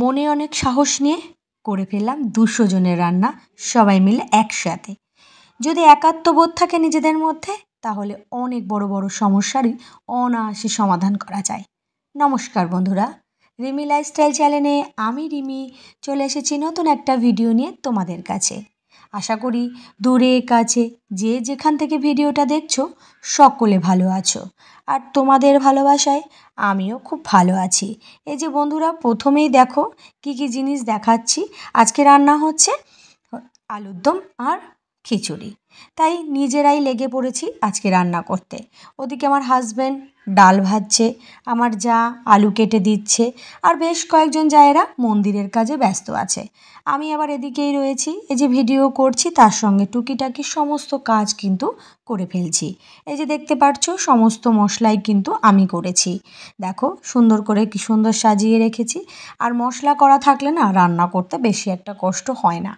মনে অনেক সাহস নিয়ে করে ফেললাম 200 জনের রান্না সবাই মিলে একসাথে। যদি একাত্মবোধ থাকে নিজেদের মধ্যে তাহলে অনেক বড় বড় সমস্যারই অনায়াসে সমাধান করা যায়। নমস্কার বন্ধুরা, রিমি লাইফস্টাইল চ্যানেলে আমি রিমি চলে এসেছি নতুন একটা ভিডিও নিয়ে তোমাদের কাছে। আশা করি দূরে কাছে যে যেখান থেকে ভিডিওটা দেখছো সকলে ভালো আছো, আর তোমাদের ভালোবাসায় আমিও খুব ভালো আছি। এই যে বন্ধুরা, প্রথমেই দেখো কি কি জিনিস দেখাচ্ছি। আজকে রান্না হচ্ছে আলুর দম আর খিচুড়ি, তাই নিজেরাই লেগে পড়েছি আজকে রান্না করতে। ওদিকে আমার হাজব্যান্ড ডাল ভাজছে, আমার যা আলু কেটে দিচ্ছে, আর বেশ কয়েকজন জায়েরা মন্দিরের কাজে ব্যস্ত আছে। আমি আবার এদিকেই রয়েছি, এই যে ভিডিও করছি তার সঙ্গে টুকিটাকি সমস্ত কাজ কিন্তু করে ফেলছি। এই যে দেখতে পাচ্ছ সমস্ত মশলাই কিন্তু আমি করেছি। দেখো সুন্দর করে কি সুন্দর সাজিয়ে রেখেছি। আর মশলা করা থাকলে না রান্না করতে বেশি একটা কষ্ট হয় না।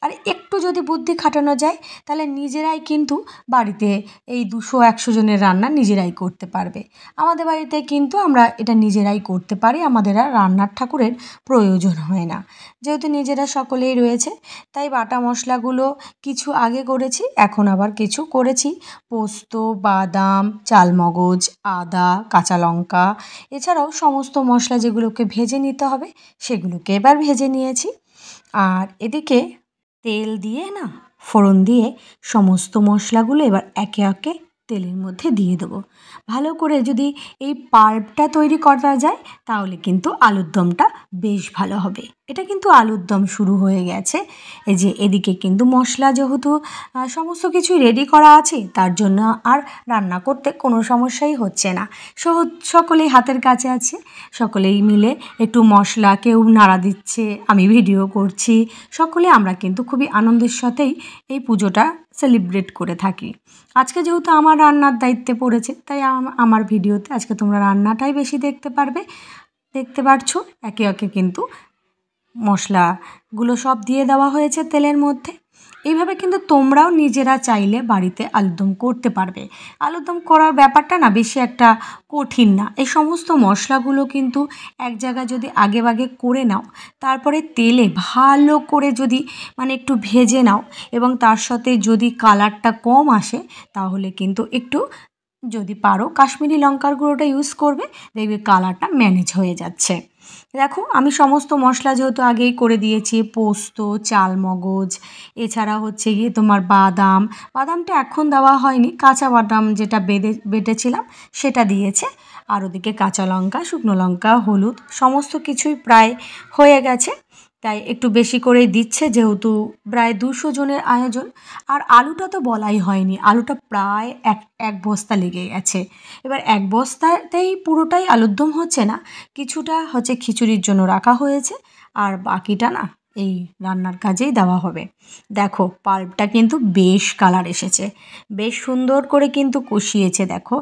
আর একটু যদি বুদ্ধি খাটানো যায় তাহলে নিজেরাই কিন্তু বাড়িতে এই 200-100 জনের রান্না নিজেরাই করতে পারবে। আমাদের বাড়িতে কিন্তু আমরা এটা নিজেরাই করতে পারি, আমাদের আর রান্নার ঠাকুরের প্রয়োজন হয় না, যেহেতু নিজেরা সকলেই রয়েছে। তাই বাটা মশলাগুলো কিছু আগে করেছি, এখন আবার কিছু করেছি। পোস্ত, বাদাম, চালমগজ, আদা, কাঁচা লঙ্কা, এছাড়াও সমস্ত মশলা যেগুলোকে ভেজে নিতে হবে সেগুলোকে এবার ভেজে নিয়েছি। আর এদিকে তেল দিয়ে না ফোড়ন দিয়ে সমস্ত মশলাগুলো এবার একে একে তেলের মধ্যে দিয়ে দেবো। ভালো করে যদি এই পাল্পটা তৈরি করা যায় তাহলে কিন্তু আলুর দমটা বেশ ভালো হবে। এটা কিন্তু আলুর দম শুরু হয়ে গেছে। এই যে এদিকে কিন্তু মশলা যেহেতু সমস্ত কিছুই রেডি করা আছে, তার জন্য আর রান্না করতে কোনো সমস্যাই হচ্ছে না। সকলেই হাতের কাছে আছে, সকলেই মিলে একটু মশলা কেউ নাড়া দিচ্ছে, আমি ভিডিও করছি। সকলে আমরা কিন্তু খুবই আনন্দের সাথেই এই পুজোটা সেলিব্রেট করে থাকি। আজকে যেহেতু আমার রান্নার দায়িত্বে পড়েছে, তাই আমার ভিডিওতে আজকে তোমরা রান্নাটাই বেশি দেখতে পারবে। দেখতে পারছো একে একে কিন্তু মশলাগুলো সব দিয়ে দেওয়া হয়েছে তেলের মধ্যে। এইভাবে কিন্তু তোমরাও নিজেরা চাইলে বাড়িতে আলুরদম করতে পারবে। আলুরদম করার ব্যাপারটা না বেশি একটা কঠিন না। এই সমস্ত মশলাগুলো কিন্তু এক জায়গায় যদি আগেভাগে করে নাও, তারপরে তেলে ভালো করে যদি একটু ভেজে নাও এবং তার সাথে যদি কালারটা কম আসে তাহলে কিন্তু একটু যদি পারো কাশ্মীরি লঙ্কার গুঁড়োটা ইউজ করবে, দেখবে কালারটা ম্যানেজ হয়ে যাচ্ছে। দেখো আমি সমস্ত মশলা যেহেতু আগেই করে দিয়েছি, পোস্ত, চালমগজ, এছাড়া হচ্ছে গিয়ে তোমার বাদামটা এখন দেওয়া হয়নি, কাঁচা বাদাম যেটা বেটেছিলাম সেটা দিয়েছে। আর ওদিকে কাঁচা লঙ্কা, শুকনো লঙ্কা, হলুদ সমস্ত কিছুই প্রায় হয়ে গেছে, তাই একটু বেশি করেই দিচ্ছে যেহেতু প্রায় 200 জনের আয়োজন। আর আলুটা তো বলাই হয়নি, আলুটা প্রায় এক বস্তা লেগে গেছে। এবার এক বস্তাতেই পুরোটাই আলুর দম হচ্ছে না, কিছুটা হচ্ছে খিচুড়ির জন্য রাখা হয়েছে, আর বাকিটা না এই রান্নার কাজেই দেওয়া হবে। দেখো পাল্পটা কিন্তু বেশ কালার এসেছে, বেশ সুন্দর করে কিন্তু কষিয়েছে। দেখো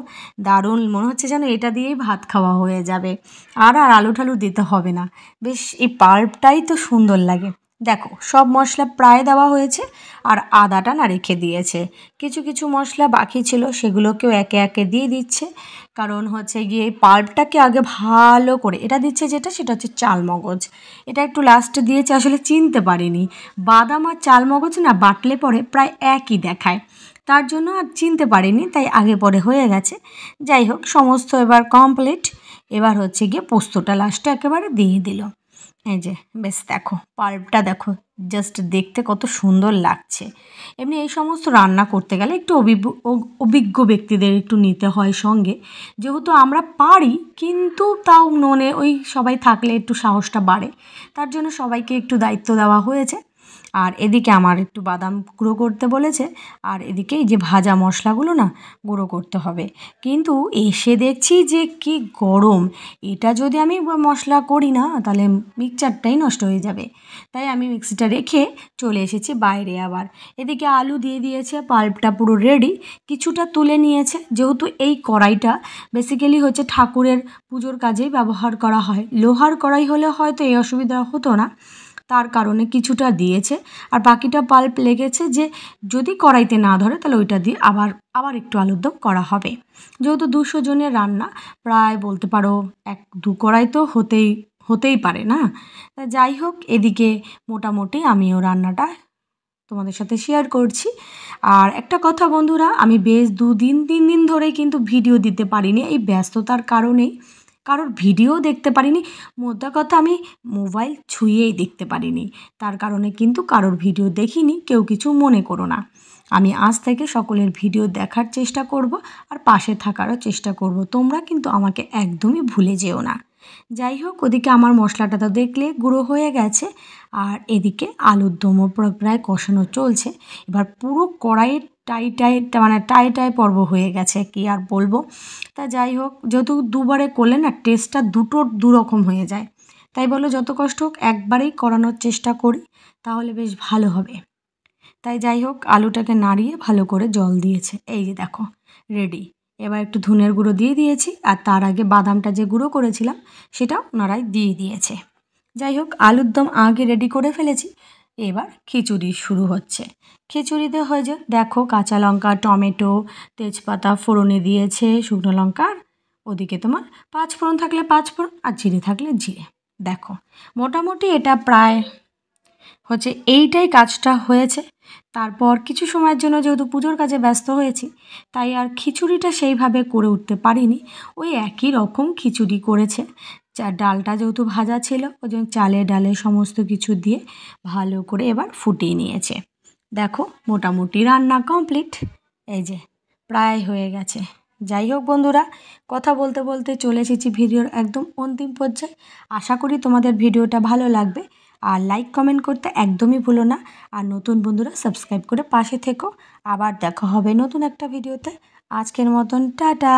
দারুণ মনে হচ্ছে যেন এটা দিয়েই ভাত খাওয়া হয়ে যাবে, আর আলু ঠালু দিতে হবে না। বেশ এই পাল্পটাই তো সুন্দর লাগে। দেখো সব মশলা প্রায় দেওয়া হয়েছে, আর আদাটা না রেখে দিয়েছে। কিছু কিছু মশলা বাকি ছিল সেগুলোকেও একে একে দিয়ে দিচ্ছে, কারণ হচ্ছে গিয়ে এই পাল্পটাকে আগে ভালো করে এটা দিচ্ছে, সেটা হচ্ছে চালমগজ। এটা একটু লাস্টে দিয়েছে, আসলে চিনতে পারিনি। বাদাম আর চালমগজ না বাটলে পরে প্রায় একই দেখায়, তার জন্য আর চিনতে পারিনি, তাই আগে পরে হয়ে গেছে। যাই হোক সমস্ত এবার কমপ্লিট। এবার হচ্ছে গিয়ে পোস্তটা লাস্টে একেবারে দিয়ে দিল। এই যে বেশ দেখো পাল্পটা দেখো, জাস্ট দেখতে কত সুন্দর লাগছে। এমনি এই সমস্ত রান্না করতে গেলে একটু অভিজ্ঞ ব্যক্তিদের একটু নিতে হয় সঙ্গে, যেহেতু আমরা পারি কিন্তু তাও মনে ওই সবাই থাকলে একটু সাহসটা বাড়ে, তার জন্য সবাইকে একটু দায়িত্ব দেওয়া হয়েছে। আর এদিকে আমার একটু বাদাম গুঁড়ো করতে বলেছে, আর এদিকে এই যে ভাজা মশলাগুলো না গুঁড়ো করতে হবে। কিন্তু এসে দেখছি যে কি গরম, এটা যদি আমি মশলা করি না তাহলে মিক্সচারটাই নষ্ট হয়ে যাবে, তাই আমি মিক্সিটা রেখে চলে এসেছি বাইরে। আবার এদিকে আলু দিয়ে দিয়েছে, পাল্পটা পুরো রেডি, কিছুটা তুলে নিয়েছে। যেহেতু এই কড়াইটা বেসিক্যালি হচ্ছে ঠাকুরের পুজোর কাজেই ব্যবহার করা হয়, লোহার কড়াই হলে হয়তো এই অসুবিধা হতো না, তার কারণে কিছুটা দিয়েছে। আর বাকিটা পাল্প লেগেছে যে যদি কড়াইতে না ধরে তাহলে ওইটা দিয়ে আবার একটু আলুর দম করা হবে। যেহেতু 200 জনের রান্না, প্রায় বলতে পারো 1-2 কড়াই তো হতেই পারে না। তা যাই হোক, এদিকে মোটামুটি আমিও রান্নাটা তোমাদের সাথে শেয়ার করছি। আর একটা কথা বন্ধুরা, আমি বেশ 2-3 দিন ধরেই কিন্তু ভিডিও দিতে পারিনি, এই ব্যস্ততার কারণেই। কারোর ভিডিও দেখতে পারিনি, মোদ্দা কথা আমি মোবাইল ছুঁয়েই দেখতে পারিনি। তার কারণে কিন্তু কারোর ভিডিও দেখিনি, কেউ কিছু মনে করো না। আমি আজ থেকে সকলের ভিডিও দেখার চেষ্টা করব আর পাশে থাকারও চেষ্টা করব। তোমরা কিন্তু আমাকে একদমই ভুলে যেও না। যাই হোক, ওদিকে আমার মশলাটা তো দেখলে গুঁড়ো হয়ে গেছে, আর এদিকে আলুর দমও প্রায় কষানো চলছে। এবার পুরো কড়াইয়ের টাই পর্ব হয়ে গেছে, কি আর বলবো। তা যাই হোক, যেহেতু দুবারে করলে না টেস্টটা দুরকম হয়ে যায়, তাই বলো যত কষ্ট হোক একবারেই করানোর চেষ্টা করি, তাহলে বেশ ভালো হবে। তাই যাই হোক, আলুটাকে নাড়িয়ে ভালো করে জল দিয়েছে, এই যে দেখো রেডি। এবার একটু ধনের গুঁড়ো দিয়ে দিয়েছি, আর তার আগে বাদামটা যে গুঁড়ো করেছিলাম সেটা ওনারাই দিয়ে দিয়েছে। যাই হোক, আলুর দম আগে রেডি করে ফেলেছি, এবার খিচুড়ি শুরু হচ্ছে। খিচুড়িতে হয়ে যে দেখো কাঁচা লঙ্কা, টমেটো, তেজপাতা ফোড়নে দিয়েছে, শুকনো লঙ্কার ওদিকে তোমার পাঁচফোড়ন থাকলে পাঁচফোড়ন, আর জিরে থাকলে জিরে। দেখো মোটামুটি এটা প্রায় হচ্ছে এইটাই কাজটা হয়েছে। তারপর কিছু সময়ের জন্য যেহেতু পুজোর কাজে ব্যস্ত হয়েছি, তাই আর খিচুড়িটা সেইভাবে করে উঠতে পারিনি। ওই একই রকম খিচুড়ি করেছে, ডালটা যেহেতু ভাজা ছিল ওই জন্য চালে ডালে সমস্ত কিছু দিয়ে ভালো করে এবার ফুটিয়ে নিয়েছে। দেখো মোটামুটি রান্না কমপ্লিট, এই যে প্রায় হয়ে গেছে। যাই হোক বন্ধুরা, কথা বলতে বলতে চলে এসেছি ভিডিওর একদম অন্তিম পর্যায়ে। আশা করি তোমাদের ভিডিওটা ভালো লাগবে, আর লাইক কমেন্ট করতে একদমই ভুলো না। আর নতুন বন্ধুরা সাবস্ক্রাইব করে পাশে থেকো। আবার দেখা হবে নতুন একটা ভিডিওতে। আজকের মতন টাটা।